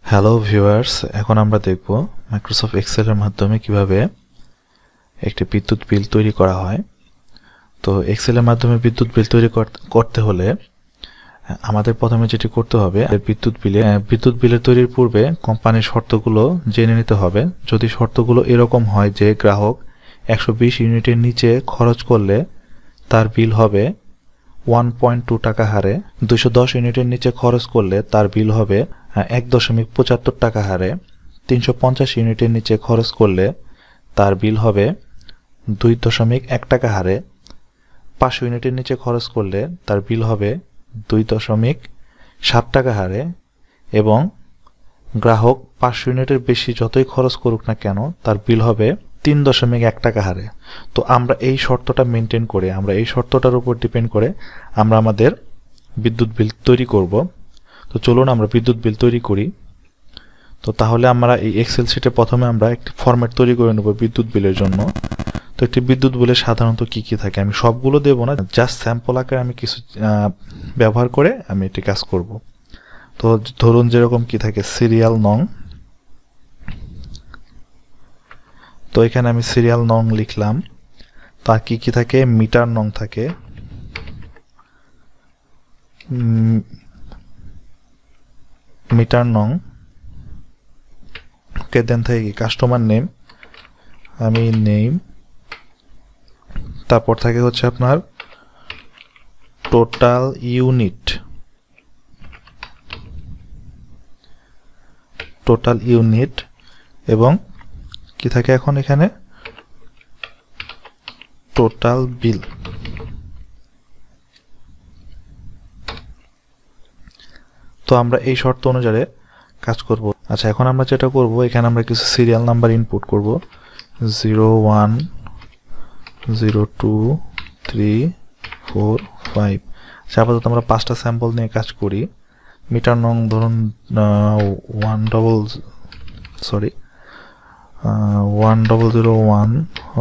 Hello viewers, এখন আমরা দেখব মাইক্রোসফট এক্সেলের মাধ্যমে কিভাবে একটি বিদ্যুৎ বিল তৈরি করা হয়। তো এক্সেলের মাধ্যমে বিদ্যুৎ বিল তৈরি করতে হলে আমাদের প্রথমে যেটি করতে হবে, বিদ্যুৎ বিলের তৈরির পূর্বে কোম্পানির শর্তগুলো জেনে নিতে হবে। যদি শর্তগুলো এরকম হয় যে গ্রাহক 120 ইউনিটের নিচে খরচ করলে তার বিল হবে 1.2 টাকা হারে, 210 ইউনিটের নিচে খরচ করলে তার বিল হবে 1.75 টাকা হারে, 350 ইউনিটের নিচে খরচ করলে তার বিল হবে 2.1 টাকা হারে, 500 ইউনিটের নিচে খরচ করলে তার বিল হবে 2.7 টাকা হারে, এবং গ্রাহক 500 ইউনিটের বেশি যতই খরচ করুক না কেন তার বিল হবে 3.1 টাকা হারে। তো আমরা এই শর্তটা মেনটেন করে, আমরা এই শর্তটার উপর ডিপেন্ড করে আমরা আমাদের বিদ্যুৎ বিল তৈরি করব। তো চলুন আমরা বিদ্যুৎ বিল তৈরি করি। তো তাহলে আমরা এই এক্সেল শিটে প্রথমে আমরা একটি ফরম্যাট তৈরি করে নেব বিদ্যুৎ বিলের জন্য। তো একটি বিদ্যুৎ বিলে সাধারণত কি কি থাকে আমি সবগুলো দেব না, জাস্ট স্যাম্পল আকারে আমি কিছু ব্যবহার করে আমি এটি কাজ করব। তো ধরুন যেরকম কি থাকে, সিরিয়াল নং। তো এখানে আমি সিরিয়াল নং লিখলাম। তার কি কি থাকে, মিটার নং থাকে, মিটার নং কে দেন থাকে কি কাস্টমার নেম, আমি নেম। তারপর থাকে হচ্ছে আপনার টোটাল ইউনিট, টোটাল ইউনিট, এবং কি থাকে এখন এখানে টোটাল বিল। তো আমরা এই শর্ত অনুযায়ী কাজ করব। আচ্ছা, এখন আমরা যেটা করব, এখানে আমরা কিছু সিরিয়াল নাম্বার ইনপুট করব, 0 1 0 2 3 4 5। আচ্ছা, আপাতত আমরা 5টা স্যাম্পল নিয়ে কাজ করি। মিটার নং ধরুন 1001 1001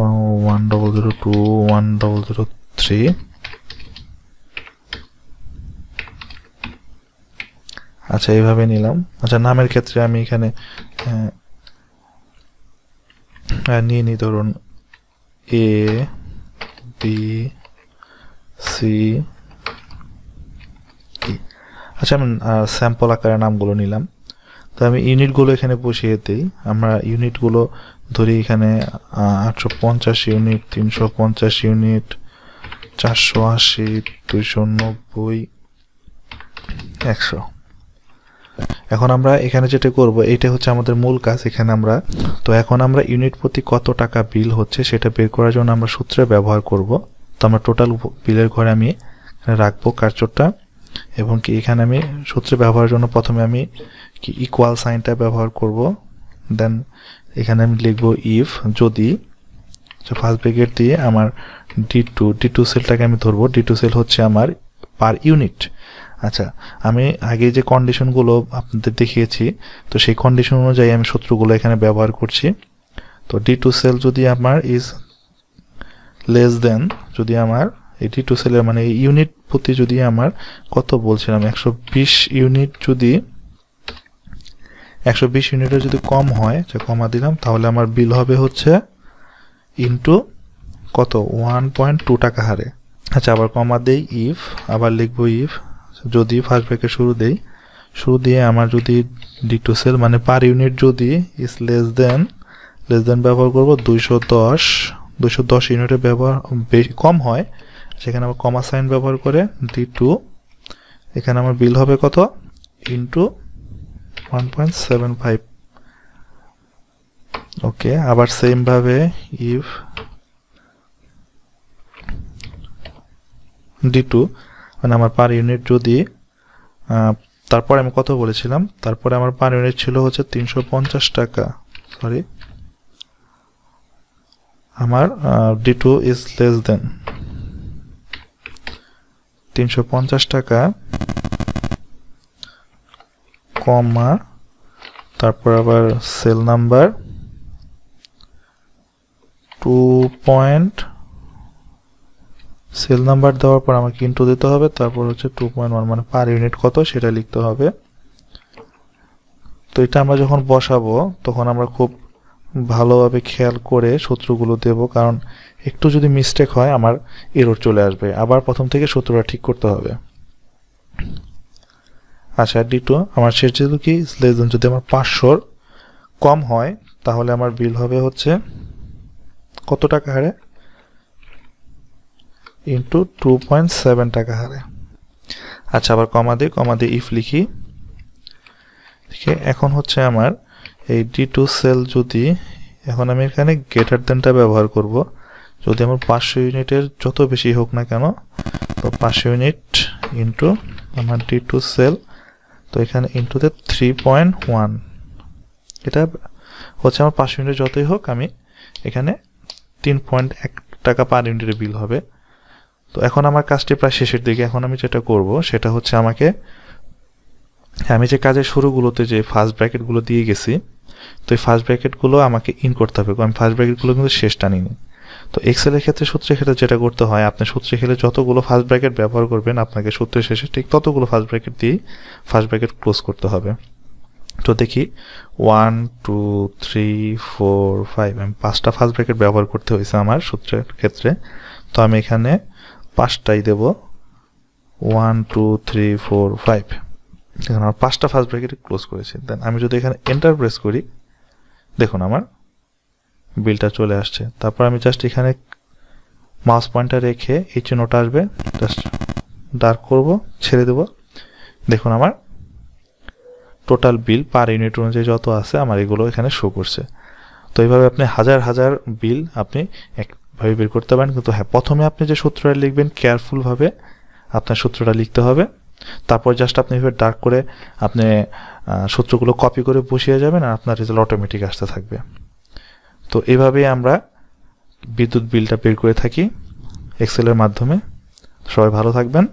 1002 1003। আচ্ছা, এইভাবে নিলাম। আচ্ছা, নামের ক্ষেত্রে আমি এখানে নিয়ে নিই ধরুন এ বি সি। আচ্ছা, আমি স্যাম্পল আকারে নামগুলো নিলাম। তো আমি ইউনিটগুলো এখানে বসিয়ে দিই। আমরা ইউনিটগুলো ধরি এখানে 850 ইউনিট, 350 ইউনিট, 480, 290, 100। এখন আমরা এখানে যেটা করব, এইটা হচ্ছে আমাদের মূল কাজ। এখানে আমরা এখন আমরা ইউনিট প্রতি কত টাকা বিল হচ্ছে সেটা বের করার জন্য আমরা সূত্রে ব্যবহার করব। তো আমরা টোটাল বিলের ঘরে আমি রাখবো কার্যটা, এবং কি এখানে আমি সূত্রে ব্যবহারের জন্য প্রথমে আমি কি ইকুয়াল সাইনটা ব্যবহার করব। দেন এখানে আমি লিখব ইফ, যদি ফার্স্ট ব্র্যাকেট দিয়ে আমার D2 সেলটাকে আমি ধরবো। D2 সেল হচ্ছে আমার পার ইউনিট। আচ্ছা, আমি আগে যে কন্ডিশনগুলো আপনাদের দেখিয়েছি, তো সেই কন্ডিশন অনুযায়ী আমি সূত্রগুলো এখানে ব্যবহার করছি। তো D2 সেল যদি আমার ইজ লেস দেন, যদি আমার এই D2 সেলের মানে এই ইউনিট প্রতি যদি আমার কত বলছিলাম 120 ইউনিট, যদি 120 ইউনিটের যদি কম হয়, কমা দিলাম, তাহলে আমার বিল হবে হচ্ছে ইনটু কত 1.2 টাকা হারে। আচ্ছা, আবার কমা দেই, ইফ, আবার লিখবো ইফ, যদি ফার্স্ট ব্র্যাকেট শুরু দিয়ে আমার যদি D2 সেল মানে পার ইউনিট যদি ইজ লেস দেন ব্যবহার করব, 210 ইউনিটের ব্যবহার কম হয়, সেখানে আবার কমা সাইন ব্যবহার করে D2, এখানে আমার বিল হবে কত ইনটু 1.75। ওকে, আবার সেম ভাবে ইফ D2 মানে আমার পার ইউনিট যদি, তারপরে আমি কত বলেছিলাম, তারপরে আমার পার ইউনিট ছিল হচ্ছে 350 টাকা, সরি, আমার D2 ইজ লেস দেন 350 টাকা, কমা, তারপর আবার সেল নাম্বার 2.75 সেল নাম্বার দেওয়ার পর আমাকে ইনটু দিতে হবে, তারপর হচ্ছে 2.1 মানে পার ইউনিট কত সেটা লিখতে হবে। তো এটা আমরা যখন বসাবো তখন আমরা খুব ভালোভাবে খেয়াল করে সূত্রগুলো দেব, কারণ একটু যদি মিস্টেক হয় আমার এরর চলে আসবে, আবার প্রথম থেকে সূত্রটা ঠিক করতে হবে। আচ্ছা, D2 আমার শেষ যেহেতু কি লেস দেন, যদি আমার 500 কম হয় তাহলে আমার বিল হবে হচ্ছে কত টাকা হারে, ইন্টু 2.7 টাকা হারে। আচ্ছা, আবার কমা দিয়ে ইফ লিখি। ঠিক আছে, এখন হচ্ছে আমার এই D2 সেল যদি, এখন আমি এখানে গ্রেটার দেনটা ব্যবহার করব। যদি আমার 500 ইউনিটের যত বেশি হোক না কেন, তো 500 ইউনিট ইন্টু আমার D2 সেল, তো এখানে ইন্টুতে 3.1, এটা হচ্ছে আমার 500 ইউনিট যতই হোক আমি এখানে 3.1 টাকা পার ইউনিটের বিল হবে। তো এখন আমার কাজটি প্রায় শেষের দিকে। এখন আমি যেটা করব সেটা হচ্ছে আমি যে কাজের শুরুগুলোতে যে ফার্স্ট ব্র্যাকেটগুলো দিয়ে গেছি, তো এই ফার্স্ট ব্র্যাকেটগুলো আমাকে ইন করতে হবে, আমি ফার্স্ট ব্র্যাকেটগুলো কিন্তু শেষ টানিনি। তো এক্সেলের ক্ষেত্রে সূত্রের ক্ষেত্রে যেটা করতে হয়, আপনি সূত্রের ক্ষেত্রে যতগুলো ফার্স্ট ব্র্যাকেট ব্যবহার করবেন আপনাকে সূত্রের শেষে ঠিক ততগুলো ফার্স্ট ব্র্যাকেট দিয়েই ফার্স্ট ব্র্যাকেট ক্লোজ করতে হবে। তো দেখি 1 2 3 4 5, আমি 5টা ফার্স্ট ব্র্যাকেট ব্যবহার করতে হয়েছে আমার সূত্রের ক্ষেত্রে। তো আমি এখানে 5টাই দেব, 1 2 3 4 5। দেখুন আমার 5টা ফার্স্ট ব্র্যাকেট ক্লোজ করেছি। দেন আমি যদি এখানে এন্টার প্রেস করি, দেখুন আমার বিলটা চলে আসছে। তারপর আমি জাস্ট এখানে মাউস পয়েন্টার রেখে এই চিহ্নটা আসবে, জাস্ট ডার্ক করব, ছেড়ে দেব। দেখুন আমার টোটাল বিল পার ইউনিট অনুযায়ী যত আছে আমার এগুলো এখানে শো করছে। তো এইভাবে আপনি হাজার হাজার বিল আপনি একভাবে বের করতে পারেন। কিন্তু হ্যাঁ, প্রথমে আপনি যে সূত্রটা লিখবেন কেয়ারফুলভাবে আপনার সূত্রটা লিখতে হবে। তারপর জাস্ট আপনি এভাবে ডার্ক করে আপনি সূত্রগুলো কপি করে বসিয়ে যাবেন, আর আপনার রেজাল্ট অটোমেটিক আসতে থাকবে। তো এইভাবেই আমরা বিদ্যুৎ বিলটা বের করে থাকি এক্সেলের মাধ্যমে। সবাই ভালো থাকবেন।